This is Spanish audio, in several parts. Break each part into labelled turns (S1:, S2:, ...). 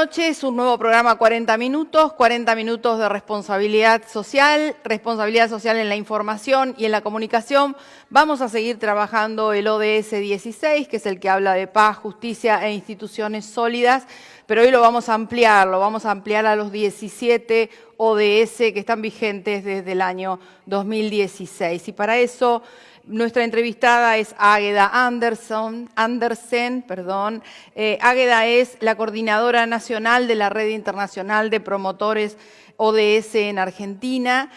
S1: noches, un nuevo programa 40 minutos de responsabilidad social en la información y en la comunicación. Vamos a seguir trabajando el ODS 16, que es el que habla de paz, justicia e instituciones sólidas, pero hoy lo vamos a ampliar a los 17 ODS que están vigentes desde el año 2016. Y para eso nuestra entrevistada es Águeda Andersen. Águeda es la coordinadora nacional de la Red Internacional de Promotores ODS en Argentina.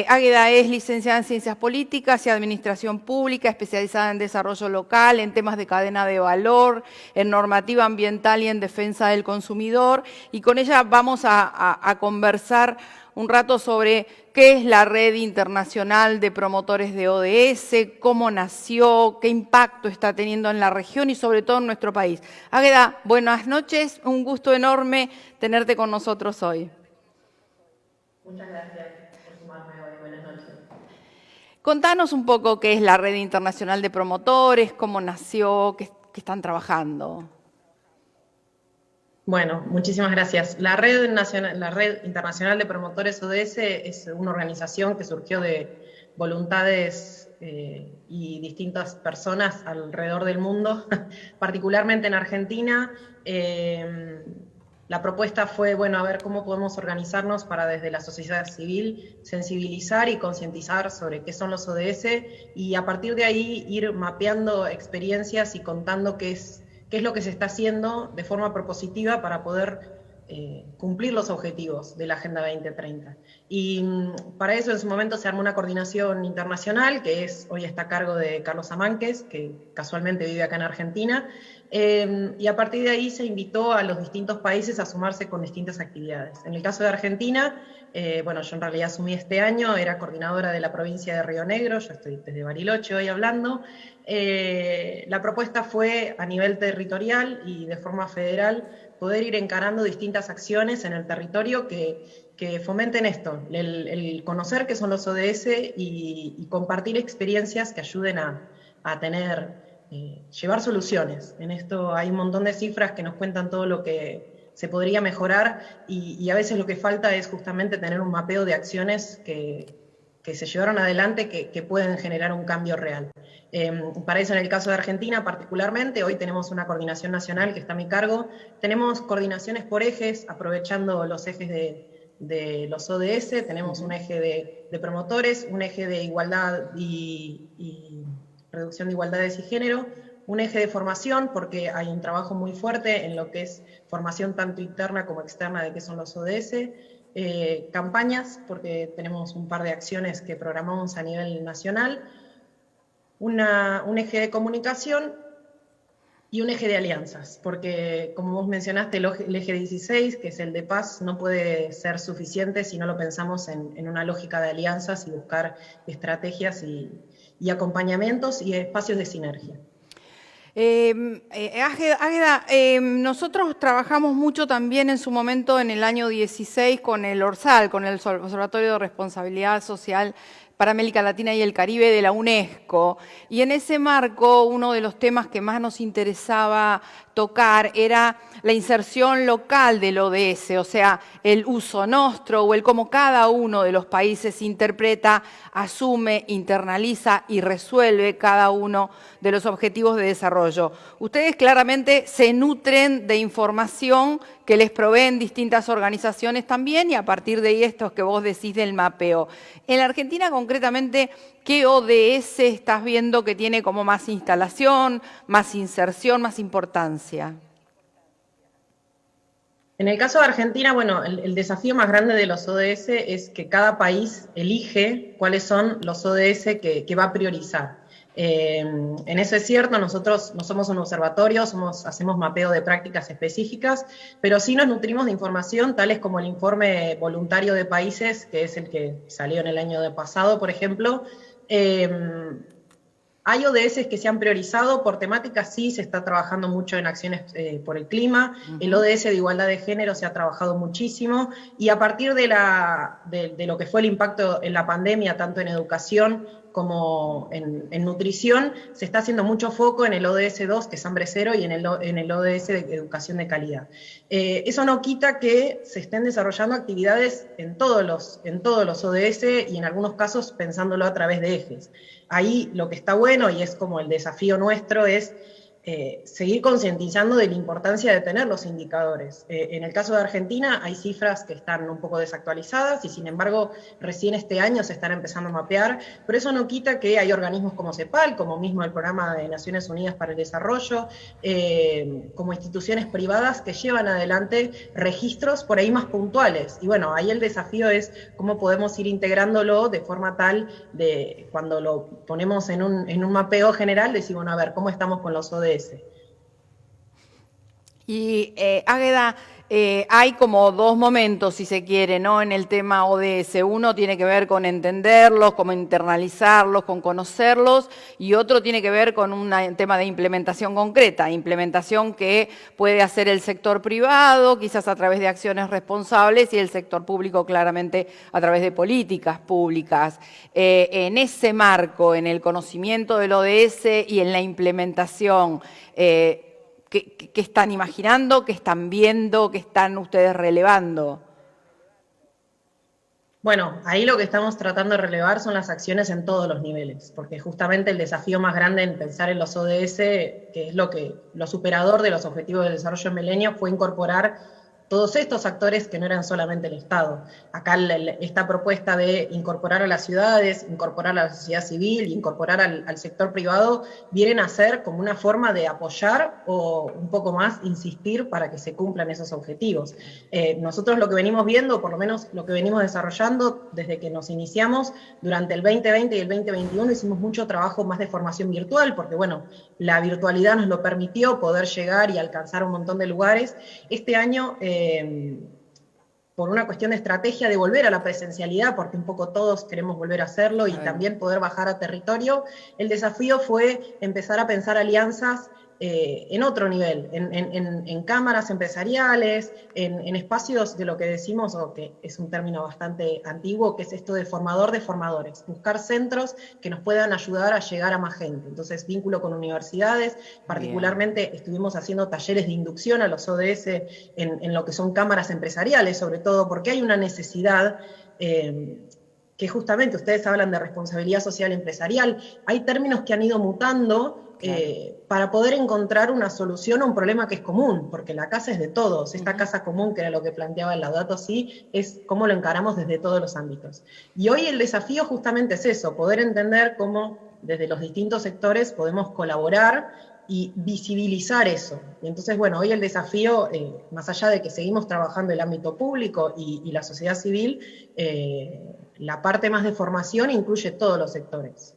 S1: Águeda es licenciada en Ciencias Políticas y Administración Pública, especializada en desarrollo local, en temas de cadena de valor, en normativa ambiental y en defensa del consumidor. Y con ella vamos a conversar un rato sobre qué es la Red Internacional de Promotores de ODS, cómo nació, qué impacto está teniendo en la región y sobre todo en nuestro país. Águeda, buenas noches, un gusto enorme tenerte con nosotros hoy.
S2: Muchas gracias por sumarme hoy, buenas noches.
S1: Contanos un poco qué es la Red Internacional de Promotores, cómo nació, qué están trabajando.
S2: Bueno, muchísimas gracias. La Red Internacional de Promotores ODS es una organización que surgió de voluntades y distintas personas alrededor del mundo, particularmente en Argentina. La propuesta fue, bueno, a ver cómo podemos organizarnos para desde la sociedad civil sensibilizar y concientizar sobre qué son los ODS y a partir de ahí ir mapeando experiencias y contando qué es lo que se está haciendo de forma propositiva para poder cumplir los objetivos de la Agenda 2030. Y para eso en su momento se armó una coordinación internacional que hoy está a cargo de Carlos Amánquez, que casualmente vive acá en Argentina, y a partir de ahí se invitó a los distintos países a sumarse con distintas actividades. En el caso de Argentina, bueno, yo en realidad asumí este año, era coordinadora de la provincia de Río Negro, yo estoy desde Bariloche hoy hablando. La propuesta fue a nivel territorial y de forma federal poder ir encarando distintas acciones en el territorio que fomenten esto, el conocer qué son los ODS y compartir experiencias que ayuden a llevar soluciones. En esto hay un montón de cifras que nos cuentan todo lo que se podría mejorar y a veces lo que falta es justamente tener un mapeo de acciones que se llevaron adelante que pueden generar un cambio real. Para eso en el caso de Argentina particularmente, hoy tenemos una coordinación nacional que está a mi cargo, tenemos coordinaciones por ejes, aprovechando los ejes de los ODS, tenemos un eje de promotores, un eje de igualdad y reducción de igualdades y género, un eje de formación, porque hay un trabajo muy fuerte en lo que es formación tanto interna como externa de qué son los ODS, campañas, porque tenemos un par de acciones que programamos a nivel nacional, un eje de comunicación y un eje de alianzas, porque como vos mencionaste, el eje 16, que es el de paz, no puede ser suficiente si no lo pensamos en una lógica de alianzas y buscar estrategias y acompañamientos y espacios de sinergia.
S1: Águeda, nosotros trabajamos mucho también en su momento en el año 16 con el ORSAL, con el Observatorio de Responsabilidad Social para América Latina y el Caribe de la UNESCO, y en ese marco uno de los temas que más nos interesaba tocar era la inserción local del ODS, o sea, el uso nostro o el cómo cada uno de los países interpreta, asume, internaliza y resuelve cada uno de los objetivos de desarrollo. Ustedes claramente se nutren de información que les proveen distintas organizaciones también y a partir de ahí esto que vos decís del mapeo. En la Argentina concretamente, ¿qué ODS estás viendo que tiene como más instalación, más inserción, más importancia?
S2: En el caso de Argentina, bueno, el desafío más grande de los ODS es que cada país elige cuáles son los ODS que va a priorizar. En eso es cierto, nosotros no somos un observatorio, hacemos mapeo de prácticas específicas, pero sí nos nutrimos de información tales como el informe voluntario de países, que es el que salió en el año pasado, por ejemplo. Hay ODS que se han priorizado por temáticas, sí, se está trabajando mucho en acciones por el clima, el ODS de igualdad de género se ha trabajado muchísimo, y a partir de lo que fue el impacto en la pandemia, tanto en educación como en nutrición, se está haciendo mucho foco en el ODS 2, que es hambre cero, y en el ODS de educación de calidad. Eso no quita que se estén desarrollando actividades en todos los ODS y en algunos casos pensándolo a través de ejes. Ahí lo que está bueno, y es como el desafío nuestro, es seguir concientizando de la importancia de tener los indicadores. En el caso de Argentina hay cifras que están un poco desactualizadas y sin embargo recién este año se están empezando a mapear, pero eso no quita que hay organismos como CEPAL, como mismo el Programa de Naciones Unidas para el Desarrollo, como instituciones privadas que llevan adelante registros por ahí más puntuales. Y bueno, ahí el desafío es cómo podemos ir integrándolo de forma tal de cuando lo ponemos en un mapeo general, decir, bueno, a ver, ¿cómo estamos con los ODS?
S1: Y Águeda, hay como dos momentos, si se quiere, ¿no? En el tema ODS. Uno tiene que ver con entenderlos, con internalizarlos, con conocerlos, y otro tiene que ver con un tema de implementación concreta, implementación que puede hacer el sector privado, quizás a través de acciones responsables, y el sector público claramente a través de políticas públicas. En ese marco, en el conocimiento del ODS y en la implementación, ¿qué están imaginando? ¿Qué están viendo? ¿Qué están ustedes relevando?
S2: Bueno, ahí lo que estamos tratando de relevar son las acciones en todos los niveles, porque justamente el desafío más grande en pensar en los ODS, que es lo superador de los Objetivos de Desarrollo del Milenio, fue incorporar todos estos actores que no eran solamente el Estado. Acá esta propuesta de incorporar a las ciudades, incorporar a la sociedad civil, incorporar al sector privado, vienen a ser como una forma de apoyar o un poco más insistir para que se cumplan esos objetivos. Nosotros lo que venimos viendo, por lo menos lo que venimos desarrollando desde que nos iniciamos, durante el 2020 y el 2021 hicimos mucho trabajo más de formación virtual, porque bueno, la virtualidad nos lo permitió poder llegar y alcanzar un montón de lugares. Este año, por una cuestión de estrategia de volver a la presencialidad, porque un poco todos queremos volver a hacerlo y también poder bajar a territorio, el desafío fue empezar a pensar alianzas en otro nivel, en cámaras empresariales, en espacios de lo que decimos, o que es un término bastante antiguo, que es esto de formador de formadores, buscar centros que nos puedan ayudar a llegar a más gente. Entonces, vínculo con universidades, particularmente bien. Estuvimos haciendo talleres de inducción a los ODS en lo que son cámaras empresariales, sobre todo porque hay una necesidad que justamente ustedes hablan de responsabilidad social empresarial, hay términos que han ido mutando para poder encontrar una solución a un problema que es común, porque la casa es de todos, esta casa común, que era lo que planteaba el Laudato Si, es cómo lo encaramos desde todos los ámbitos. Y hoy el desafío justamente es eso, poder entender cómo desde los distintos sectores podemos colaborar y visibilizar eso. Y entonces, bueno, hoy el desafío, más allá de que seguimos trabajando el ámbito público y la sociedad civil, la parte más de formación incluye todos los sectores.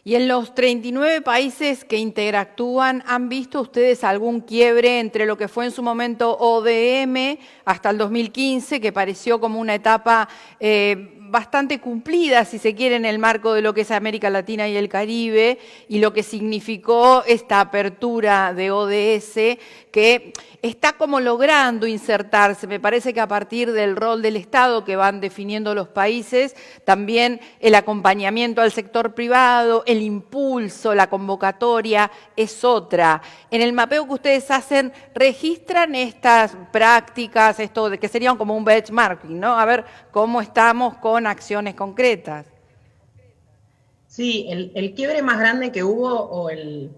S1: Y en los 39 países que interactúan, ¿han visto ustedes algún quiebre entre lo que fue en su momento ODM hasta el 2015, que pareció como una etapa bastante cumplida, si se quiere, en el marco de lo que es América Latina y el Caribe, y lo que significó esta apertura de ODS, que está como logrando insertarse? Me parece que a partir del rol del Estado que van definiendo los países, también el acompañamiento al sector privado, el impulso, la convocatoria es otra. En el mapeo que ustedes hacen, ¿registran estas prácticas, esto de que serían como un benchmarking, ¿no? A ver cómo estamos con acciones concretas.
S2: Sí, el quiebre más grande que hubo, o el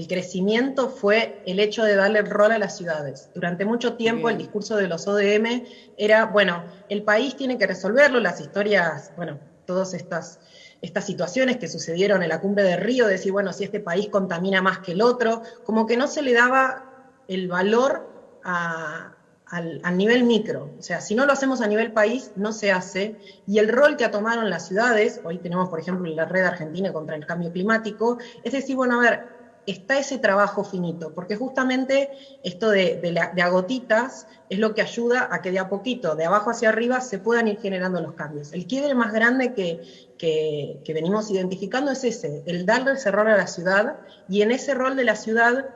S2: crecimiento, fue el hecho de darle el rol a las ciudades. Durante mucho tiempo el discurso de los ODM era, bueno, el país tiene que resolverlo, las historias, bueno, todas estas situaciones que sucedieron en la cumbre de Río, de decir, bueno, si este país contamina más que el otro, como que no se le daba el valor al nivel micro. O sea, si no lo hacemos a nivel país, no se hace. Y el rol que tomaron las ciudades, hoy tenemos, por ejemplo, la Red Argentina contra el Cambio Climático, es decir, bueno, a ver, está ese trabajo finito, porque justamente esto de a gotitas es lo que ayuda a que de a poquito, de abajo hacia arriba, se puedan ir generando los cambios. El quiebre más grande que venimos identificando es ese, el darle ese rol a la ciudad, y en ese rol de la ciudad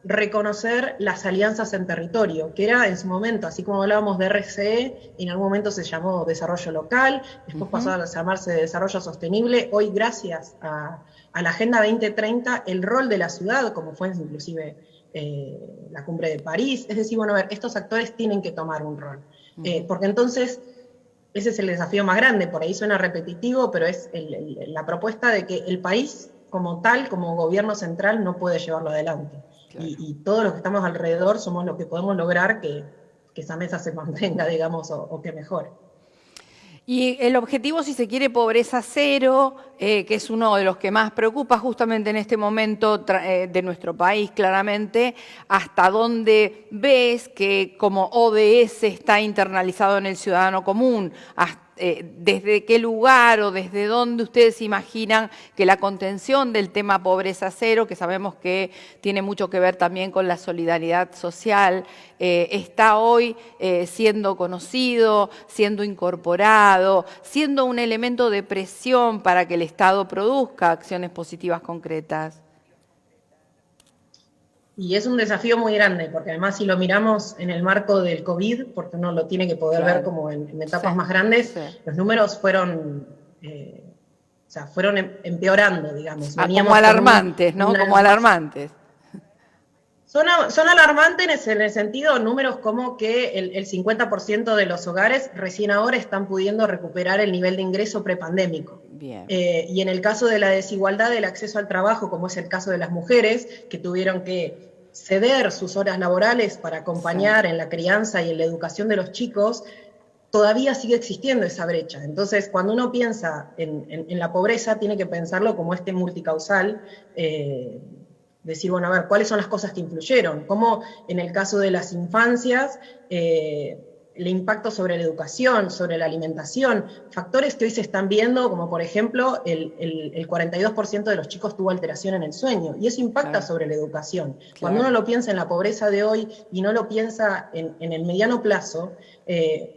S2: reconocer las alianzas en territorio, que era en su momento, así como hablábamos de RCE, en algún momento se llamó desarrollo local, después pasó a llamarse desarrollo sostenible. Hoy, gracias a la Agenda 2030, el rol de la ciudad, como fue inclusive la cumbre de París, es decir, bueno, a ver, estos actores tienen que tomar un rol, porque entonces ese es el desafío más grande. Por ahí suena repetitivo, pero es la propuesta de que el país como tal, como gobierno central, no puede llevarlo adelante. Claro. Y todos los que estamos alrededor somos los que podemos lograr que esa mesa se mantenga, digamos, o que mejore.
S1: Y el objetivo, si se quiere, pobreza cero, que es uno de los que más preocupa justamente en este momento de nuestro país, claramente, ¿hasta dónde ves que como ODS está internalizado en el ciudadano común? ¿Desde qué lugar o desde dónde ustedes imaginan que la contención del tema pobreza cero, que sabemos que tiene mucho que ver también con la solidaridad social, está hoy siendo conocido, siendo incorporado, siendo un elemento de presión para que el Estado produzca acciones positivas concretas?
S2: Y es un desafío muy grande, porque además si lo miramos en el marco del COVID, porque uno lo tiene que poder ver como en etapas más grandes, los números fueron, fueron empeorando, digamos.
S1: Como alarmantes, ¿no? Como alarmantes.
S2: Son alarmantes en el sentido, números como que el 50% de los hogares recién ahora están pudiendo recuperar el nivel de ingreso prepandémico. Y en el caso de la desigualdad del acceso al trabajo, como es el caso de las mujeres, que tuvieron que ceder sus horas laborales para acompañar en la crianza y en la educación de los chicos, todavía sigue existiendo esa brecha. Entonces, cuando uno piensa en la pobreza, tiene que pensarlo como este multicausal, decir, bueno, a ver, ¿cuáles son las cosas que influyeron? Cómo en el caso de las infancias, el impacto sobre la educación, sobre la alimentación, factores que hoy se están viendo, como por ejemplo, el 42% de los chicos tuvo alteración en el sueño, y eso impacta sobre la educación. Cuando uno lo piensa en la pobreza de hoy y no lo piensa en el mediano plazo,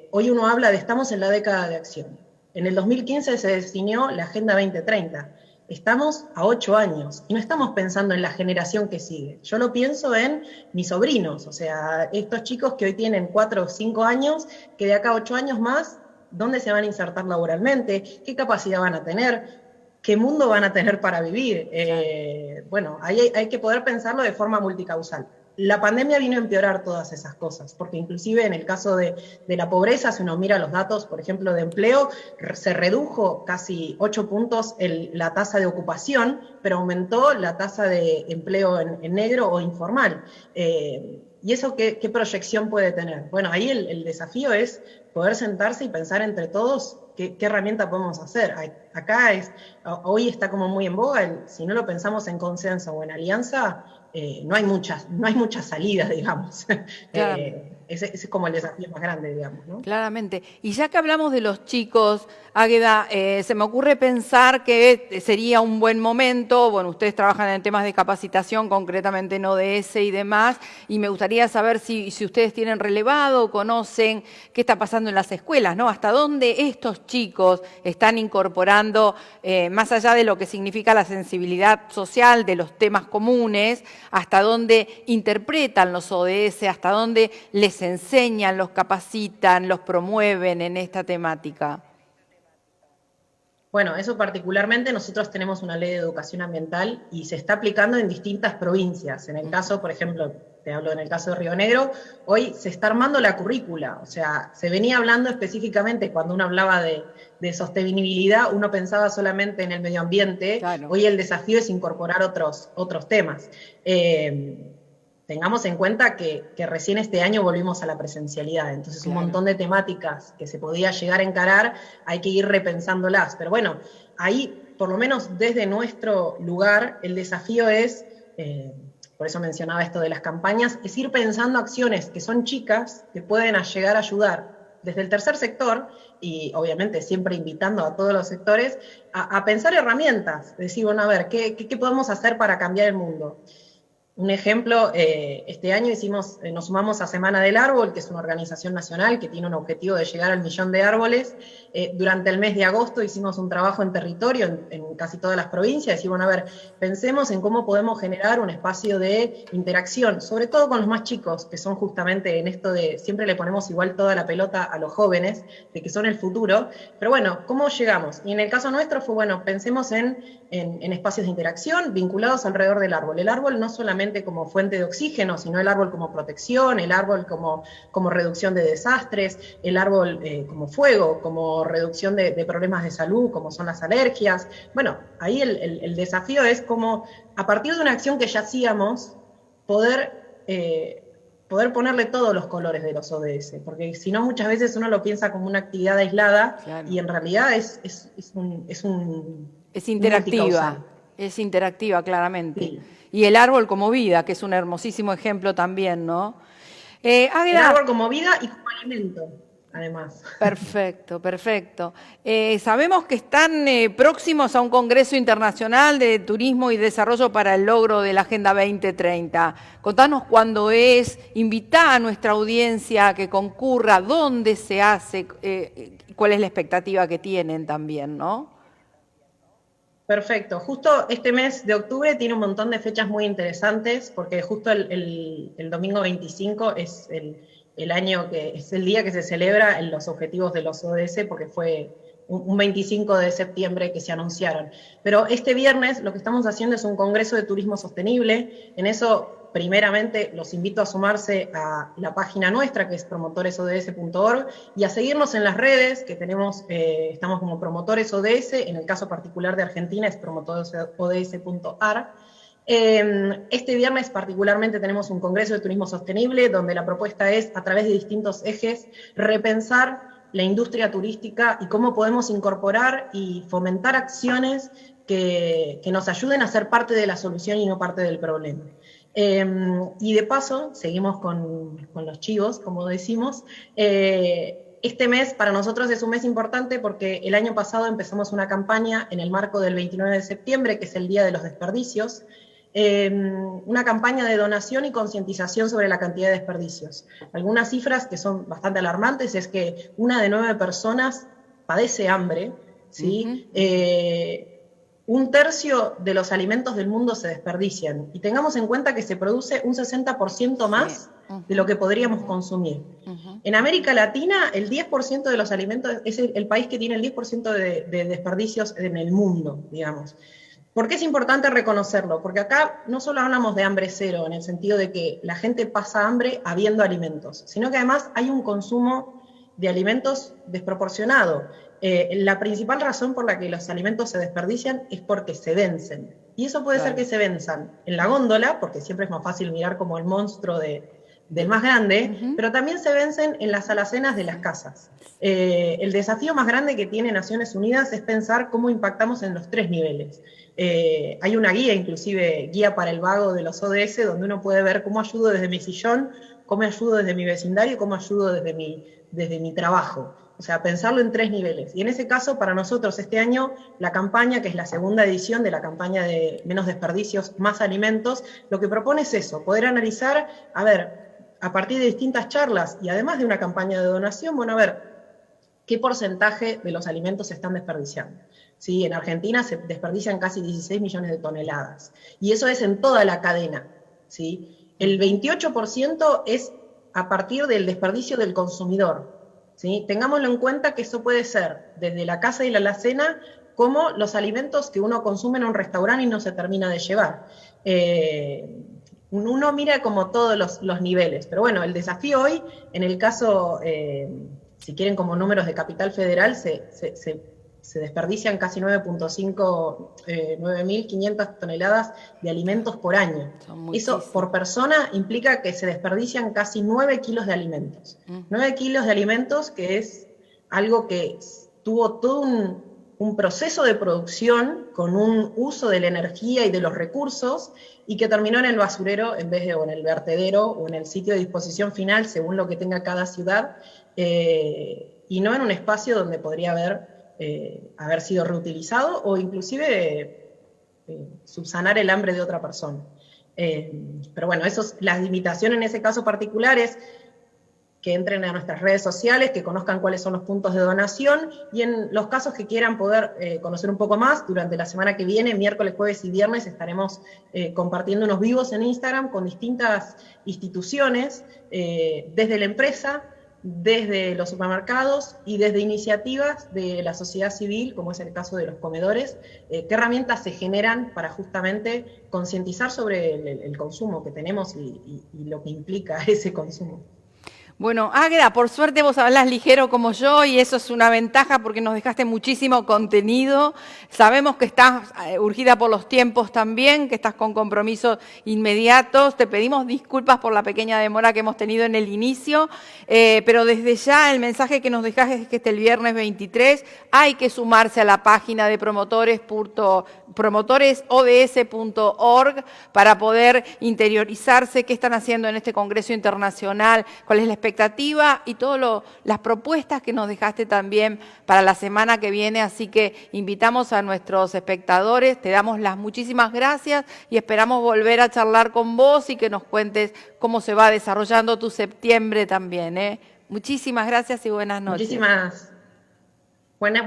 S2: hoy uno habla de estamos en la década de acción. En el 2015 se definió la Agenda 2030. Estamos a 8 años y no estamos pensando en la generación que sigue. Yo lo pienso en mis sobrinos, o sea, estos chicos que hoy tienen 4 o 5 años, que de acá a 8 años más, ¿dónde se van a insertar laboralmente? ¿Qué capacidad van a tener? ¿Qué mundo van a tener para vivir? Bueno, ahí hay que poder pensarlo de forma multicausal. La pandemia vino a empeorar todas esas cosas, porque inclusive en el caso de la pobreza, si uno mira los datos, por ejemplo, de empleo, se redujo casi 8 puntos la tasa de ocupación, pero aumentó la tasa de empleo en negro o informal. ¿Y eso qué proyección puede tener? Bueno, ahí el desafío es poder sentarse y pensar entre todos qué herramienta podemos hacer. Acá hoy está como muy en boga, si no lo pensamos en consenso o en alianza, no hay muchas salidas, digamos. Claro. Ese es como el desafío más grande, digamos, ¿no?
S1: Claramente. Y ya que hablamos de los chicos, Águeda, se me ocurre pensar que sería un buen momento, bueno, ustedes trabajan en temas de capacitación, concretamente en ODS y demás, y me gustaría saber si ustedes tienen relevado, conocen qué está pasando en las escuelas, ¿no? Hasta dónde estos chicos están incorporando, más allá de lo que significa la sensibilidad social de los temas comunes, hasta dónde interpretan los ODS, hasta dónde les enseñan, los capacitan, los promueven en esta temática.
S2: Bueno, eso particularmente nosotros tenemos una ley de educación ambiental y se está aplicando en distintas provincias. En el caso, por ejemplo, te hablo en el caso de Río Negro, hoy se está armando la currícula. O sea, se venía hablando específicamente cuando uno hablaba de sostenibilidad, uno pensaba solamente en el medio ambiente. Claro. Hoy el desafío es incorporar otros temas. Tengamos en cuenta que recién este año volvimos a la presencialidad, entonces claro, un montón de temáticas que se podía llegar a encarar, hay que ir repensándolas. Pero bueno, ahí, por lo menos desde nuestro lugar, el desafío es, por eso mencionaba esto de las campañas, es ir pensando acciones que son chicas, que pueden llegar a ayudar desde el tercer sector, y obviamente siempre invitando a todos los sectores, a pensar herramientas, decir, bueno, a ver, ¿qué podemos hacer para cambiar el mundo? Un ejemplo, este año nos sumamos a Semana del Árbol, que es una organización nacional que tiene un objetivo de llegar al 1.000.000 de árboles. Durante el mes de agosto hicimos un trabajo en territorio en casi todas las provincias, y bueno, a ver, pensemos en cómo podemos generar un espacio de interacción, sobre todo con los más chicos, que son justamente en esto de, siempre le ponemos igual toda la pelota a los jóvenes, de que son el futuro, pero bueno, ¿cómo llegamos? Y en el caso nuestro fue, bueno, pensemos en espacios de interacción vinculados alrededor del árbol. El árbol no solamente como fuente de oxígeno, sino el árbol como protección, el árbol como reducción de desastres, el árbol como fuego, como reducción de problemas de salud, como son las alergias. Bueno, ahí el desafío es como, a partir de una acción que ya hacíamos, poder ponerle todos los colores de los ODS, porque si no muchas veces uno lo piensa como una actividad aislada, claro, y en realidad es
S1: interactiva, es interactiva claramente.
S2: Sí.
S1: Y el árbol como vida, que es un hermosísimo ejemplo también, ¿no?
S2: Águeda, el árbol como vida y como alimento, además.
S1: Perfecto, perfecto. Sabemos que están próximos a un Congreso Internacional de Turismo y Desarrollo para el logro de la Agenda 2030. Contanos cuándo es, invitá a nuestra audiencia a que concurra, dónde se hace, cuál es la expectativa que tienen también, ¿no?
S2: Perfecto. Justo este mes de octubre tiene un montón de fechas muy interesantes, porque justo el domingo 25 es el año que es el día que se celebra en los objetivos de los ODS, porque fue un 25 de septiembre que se anunciaron. Pero este viernes lo que estamos haciendo es un congreso de turismo sostenible. En eso, primeramente, los invito a sumarse a la página nuestra, que es promotoresods.org, y a seguirnos en las redes, que estamos como Promotores ODS, en el caso particular de Argentina es promotoresods.ar. Este viernes particularmente tenemos un congreso de turismo sostenible, donde la propuesta es, a través de distintos ejes, repensar la industria turística y cómo podemos incorporar y fomentar acciones que nos ayuden a ser parte de la solución y no parte del problema. Y de paso, seguimos con los chivos, como decimos. Este mes para nosotros es un mes importante porque el año pasado empezamos una campaña en el marco del 29 de septiembre, que es el Día de los Desperdicios, una campaña de donación y concientización sobre la cantidad de desperdicios. Algunas cifras que son bastante alarmantes es que 1 de 9 personas padece hambre, ¿sí? Un tercio de los alimentos del mundo se desperdician, y tengamos en cuenta que se produce un 60% más de lo que podríamos consumir. En América Latina, el 10% de los alimentos es el país que tiene el 10% de desperdicios en el mundo, digamos. ¿Por qué es importante reconocerlo? Porque acá no solo hablamos de hambre cero, en el sentido de que la gente pasa hambre habiendo alimentos, sino que además hay un consumo de alimentos desproporcionado. La principal razón por la que los alimentos se desperdician es porque se vencen. Y eso puede ser que se venzan en la góndola, porque siempre es más fácil mirar como el monstruo del más grande, pero también se vencen en las alacenas de las casas. El desafío más grande que tiene Naciones Unidas es pensar cómo impactamos en los 3 niveles. Hay una guía, inclusive guía para el vago de los ODS, donde uno puede ver cómo ayudo desde mi sillón, cómo ayudo desde mi vecindario, cómo ayudo desde mi trabajo. O sea, pensarlo en 3 niveles. Y en ese caso, para nosotros este año, la campaña, que es la segunda edición de la campaña de Menos Desperdicios, Más Alimentos, lo que propone es eso, poder analizar, a ver, a partir de distintas charlas y además de una campaña de donación, bueno, a ver, ¿qué porcentaje de los alimentos se están desperdiciando? ¿Sí? En Argentina se desperdician casi 16 millones de toneladas. Y eso es en toda la cadena. ¿Sí? El 28% es a partir del desperdicio del consumidor. ¿Sí? Tengámoslo en cuenta que eso puede ser desde la casa y la alacena, como los alimentos que uno consume en un restaurante y no se termina de llevar. Uno mira como todos los niveles, pero bueno, el desafío hoy, en el caso, si quieren como números de Capital Federal, se desperdician casi 9.500 toneladas de alimentos por año. Eso por persona implica que se desperdician casi 9 kilos de alimentos. 9 kilos de alimentos, que es algo que tuvo todo un proceso de producción con un uso de la energía y de los recursos, y que terminó en el basurero en vez de, o en el vertedero o en el sitio de disposición final, según lo que tenga cada ciudad, y no en un espacio donde podría haber sido reutilizado o inclusive subsanar el hambre de otra persona. Pero bueno, la invitación en ese caso particular es que entren a nuestras redes sociales, que conozcan cuáles son los puntos de donación, y en los casos que quieran poder conocer un poco más, durante la semana que viene, miércoles, jueves y viernes, estaremos compartiendo unos vivos en Instagram con distintas instituciones, desde la empresa, desde los supermercados y desde iniciativas de la sociedad civil, como es el caso de los comedores, qué herramientas se generan para justamente concientizar sobre el consumo que tenemos y lo que implica ese consumo.
S1: Bueno, Águeda, por suerte vos hablas ligero como yo y eso es una ventaja porque nos dejaste muchísimo contenido. Sabemos que estás urgida por los tiempos también, que estás con compromisos inmediatos. Te pedimos disculpas por la pequeña demora que hemos tenido en el inicio, pero desde ya el mensaje que nos dejaste es que el viernes 23 hay que sumarse a la página de promotoresods.org para poder interiorizarse qué están haciendo en este Congreso Internacional, cuál es la expectativa y todas las propuestas que nos dejaste también para la semana que viene. Así que invitamos a nuestros espectadores, te damos las muchísimas gracias y esperamos volver a charlar con vos y que nos cuentes cómo se va desarrollando tu septiembre también. Muchísimas gracias y buenas noches.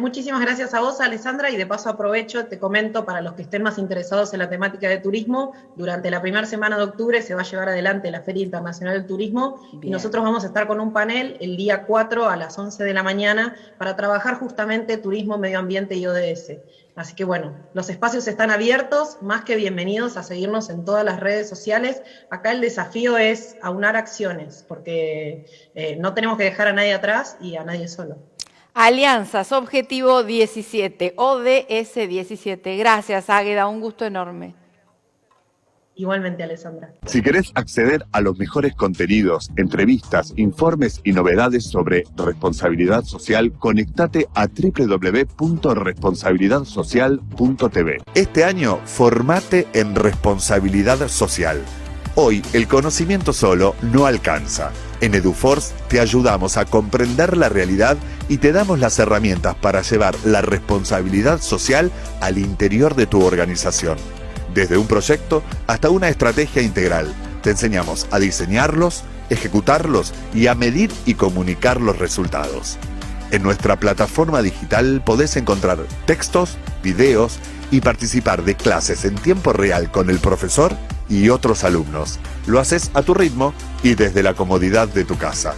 S2: Muchísimas gracias a vos, Alessandra, y de paso aprovecho, te comento, para los que estén más interesados en la temática de turismo, durante la primera semana de octubre se va a llevar adelante la Feria Internacional del Turismo. Bien. Y nosotros vamos a estar con un panel el día 4 a las 11 de la mañana para trabajar justamente turismo, medio ambiente y ODS. Así que bueno, los espacios están abiertos, más que bienvenidos a seguirnos en todas las redes sociales. Acá el desafío es aunar acciones, porque no tenemos que dejar a nadie atrás y a nadie solo.
S1: Alianzas, Objetivo 17, ODS 17. Gracias, Águeda, un gusto enorme.
S2: Igualmente, Alessandra.
S3: Si querés acceder a los mejores contenidos, entrevistas, informes y novedades sobre responsabilidad social, conectate a www.responsabilidadsocial.tv. Este año, formate en responsabilidad social. Hoy, el conocimiento solo no alcanza. En EduForce te ayudamos a comprender la realidad y te damos las herramientas para llevar la responsabilidad social al interior de tu organización. Desde un proyecto hasta una estrategia integral, te enseñamos a diseñarlos, ejecutarlos y a medir y comunicar los resultados. En nuestra plataforma digital podés encontrar textos, videos y participar de clases en tiempo real con el profesor y otros alumnos. Lo haces a tu ritmo y desde la comodidad de tu casa.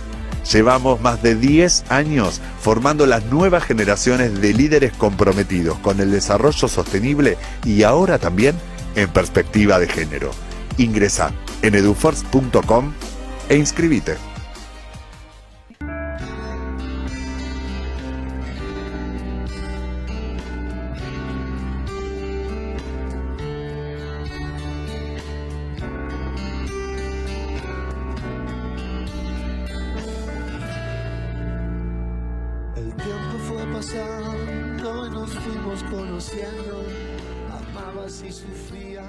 S3: Llevamos más de 10 años formando las nuevas generaciones de líderes comprometidos con el desarrollo sostenible y ahora también en perspectiva de género. Ingresá en eduforce.com e inscribite.
S4: El tiempo fue pasando y nos fuimos conociendo, amabas y sufrías.